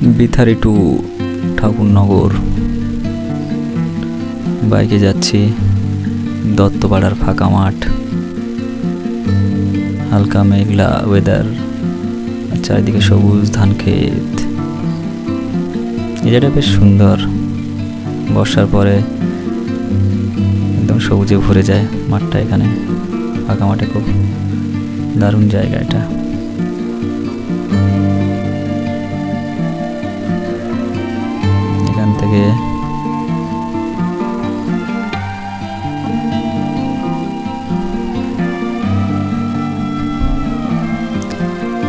Bithari two Thakurnagar বাইকে যাচ্ছি। দত্তপাড়ার ফাঁকা মাঠ, হালকা মেঘলা ওয়েদার, চারিদিকে সবুজ ধান ক্ষেত। এই জায়গাটা বেশ সুন্দর। বর্ষার পরে একদম সবুজে ভরে যায় মাঠটা। এখানে ফাঁকা মাঠে খুব দারুণ জায়গা এটা।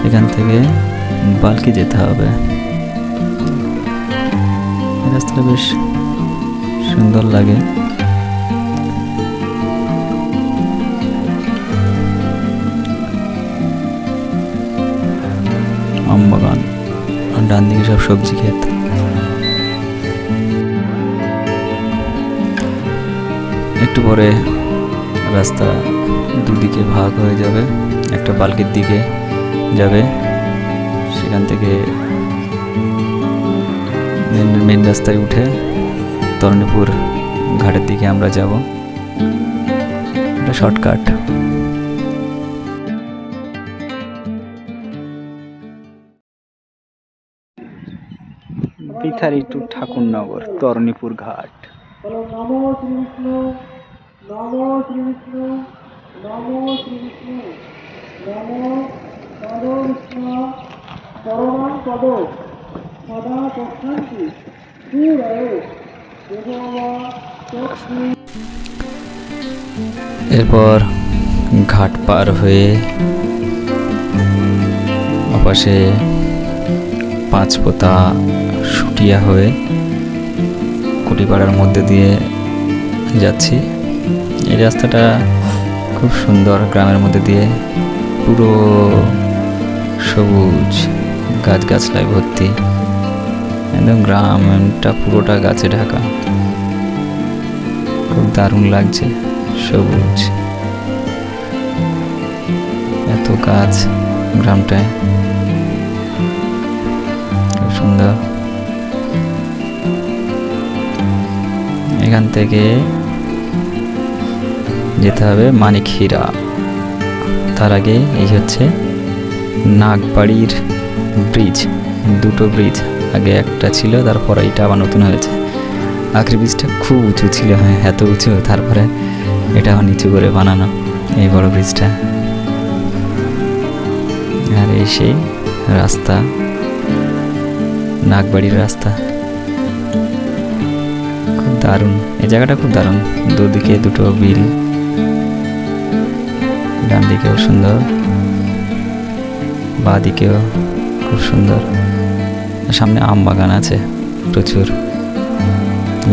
এখান থেকে বালকি যেতে হবে। রাস্তাটা বেশ সুন্দর লাগে। আম বাগান, ডান দিকে সব সবজি ক্ষেত। একটু পরে রাস্তা দুদিকে ভাগ হয়ে যাবে। একটা বালকির দিকে যাবে, সেখান থেকে মেন রাস্তায় উঠে তরণীপুর ঘাটের দিকে আমরা যাব। এটা শর্টকাট। বিথারি টু ঠাকুরনগর তরণীপুর ঘাট। এরপর ঘাট পার হয়ে ওপাশে পাঁচপোতা শুটিয়া হয়ে কুটিপাড়ার মধ্যে দিয়ে যাচ্ছি। এই রাস্তাটা খুব সুন্দর। গ্রামের মধ্যে দিয়ে পুরো সবুজ, গাছগাছলায় ভর্তি। একদম গ্রামটা পুরোটা গাছে ঢাকা। খুব দারুণ লাগছে। সবুজ, এত গাছ গ্রামটায়, খুব সুন্দর। এখান থেকে যেতে হবে মানিকহিরা। তার আগে এই হচ্ছে নাগবাড়ির ব্রিজ। দুটো ব্রিজ, আগে একটা ছিল, তারপর এটা আবার নতুন হয়েছে। আগের ব্রিজটা খুব উঁচু ছিল, হ্যাঁ এত উঁচু, তারপরে এটা আবার নিচু করে বানানো এই বড় ব্রিজটা। আর এই সেই রাস্তা, নাগবাড়ির রাস্তা। খুব দারুণ এই জায়গাটা, খুব দারুণ। দুদিকে দুটো বিল, ডান দিকেও সুন্দর, বাঁ দিকেও খুব সুন্দর। সামনে আম বাগান আছে প্রচুর।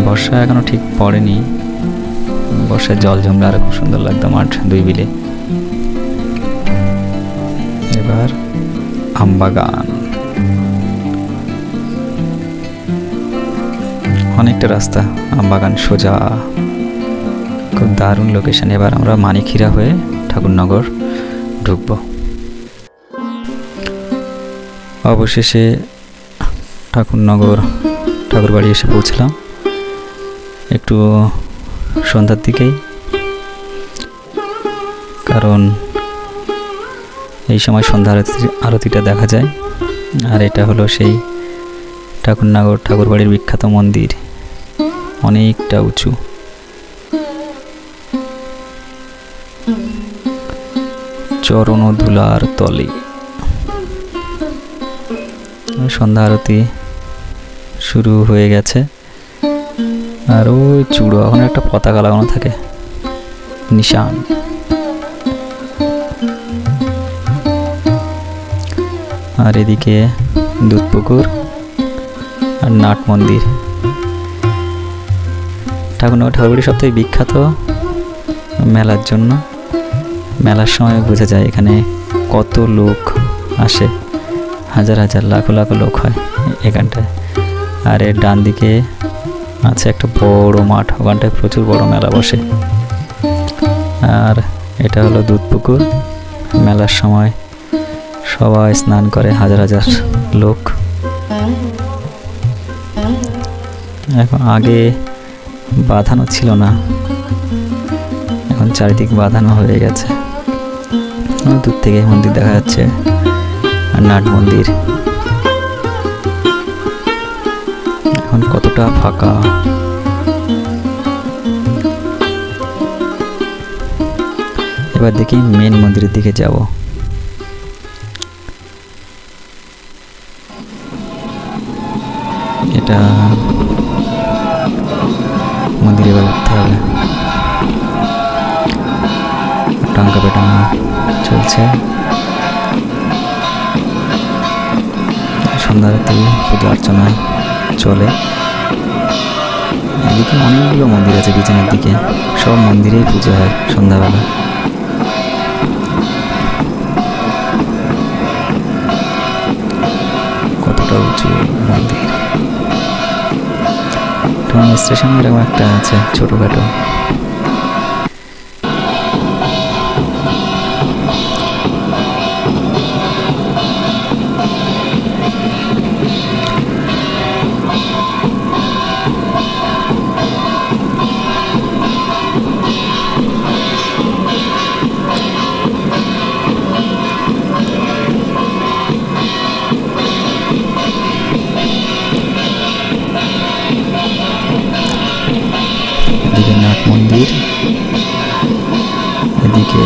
বর্ষা এখনো ঠিক পড়েনি, বর্ষায় জল জমলে আরো খুব সুন্দর লাগতো মাঠ দুই বিলে। এবার আম বাগান, অনেকটা রাস্তা। আম বাগান সোজা, খুব দারুণ লোকেশন। এবার আমরা মানিকহিরা হয়ে ঠাকুরনগর ঢুকবো। অবশেষে ঠাকুরনগর ঠাকুরবাড়ি এসে পৌঁছলাম। একটু সন্ধ্যার দিকেই, কারণ এই সময় সন্ধ্যা আরতিটা দেখা যায়। আর এটা হলো সেই ঠাকুরনগর ঠাকুরবাড়ির বিখ্যাত মন্দির, অনেকটা উঁচু। চরণ ধুলার তলে সন্ধ্যা আরতি শুরু হয়ে গেছে। আর ওই চূড়ো ওখানে একটা পতাকা লাগানো থাকে, নিশান। আর এদিকে দুধপুকুর আর নাট মন্দির। ঠাকুরনগর ঠাকুরবাড়ি সবথেকে বিখ্যাত মেলার জন্য। মেলার সময় বোঝা যায় এখানে কত লোক আসে। হাজার হাজার, লাখো লাখো লোক হয় এখানটায়। আর এর ডান দিকে আছে একটা বড় মাঠ, ওখানটায় প্রচুর বড় মেলা বসে। আর এটা হলো দুধপুকুর। মেলার সময় সবাই স্নান করে, হাজার হাজার লোক। এখন আগে বাঁধানো ছিল না, এখন চারিদিক বাঁধানো হয়ে গেছে। দূর থেকে মন্দির দেখা যাচ্ছে, নাট মন্দির। এখন কতটা ফাঁকা। এবার দেখি মেন মন্দিরের দিকে যাব। এটা মন্দিরে এবার উঠতে হবে। টাঙ্কা পেটানো চলছে। সন্ধ্যাতে পুজো অর্চনা চলে। এদিকে অনেকগুলো মন্দির আছে পিছনের দিকে, সব মন্দিরেই পুজো হয় সন্ধ্যাবেলা। কতটা উঁচু মন্দির। ট্রেন স্টেশন এরকম একটা আছে ছোটখাটো। এদিকে নাট মন্দির, এদিকে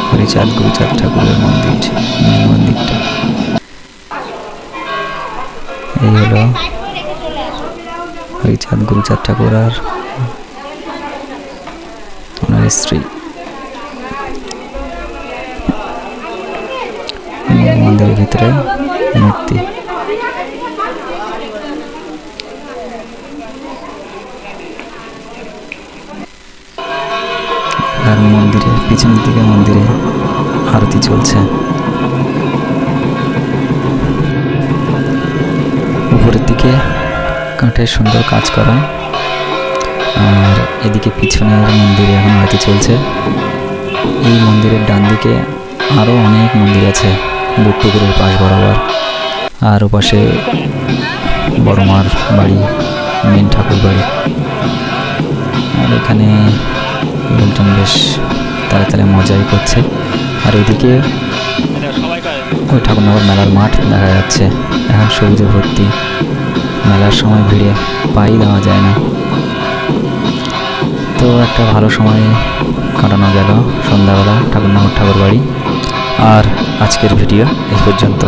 হরিচাঁদ গুরুচাঁদ ঠাকুরের মন্দির, মেন মন্দিরটা। এই হলো হরিচাঁদ গুরুচাঁদ ঠাকুর আর ওনার স্ত্রী। মন্দিরের ভিতরে মূর্তি। আর মন্দিরে পিছনের দিকে মন্দিরে আরতি চলছে। উপরের দিকে কাঠের সুন্দর কাজ করা, আর এদিকে পিছনের মন্দিরে এখন আরতি চলছে। এই মন্দিরের ডান দিকে আরও অনেক মন্দির আছে বুটপুকুরের পাশ বরাবর। আর ওপাশে বড় মার বাড়ি, মেন ঠাকুর বাড়ি। আর এখানে লোকজন বেশ তালে তালে মজাই করছে। আর ওইদিকে ওই ঠাকুরনগর মেলার মাঠ দেখা যাচ্ছে, এখন সবুজে ভর্তি। মেলার সময় ভিড়ে পাই দেওয়া যায় না। তো একটা ভালো সময় কাটানো গেল সন্ধ্যাবেলা ঠাকুরনগর ঠাকুর বাড়ি। আর আজকের ভিডিও এই পর্যন্ত।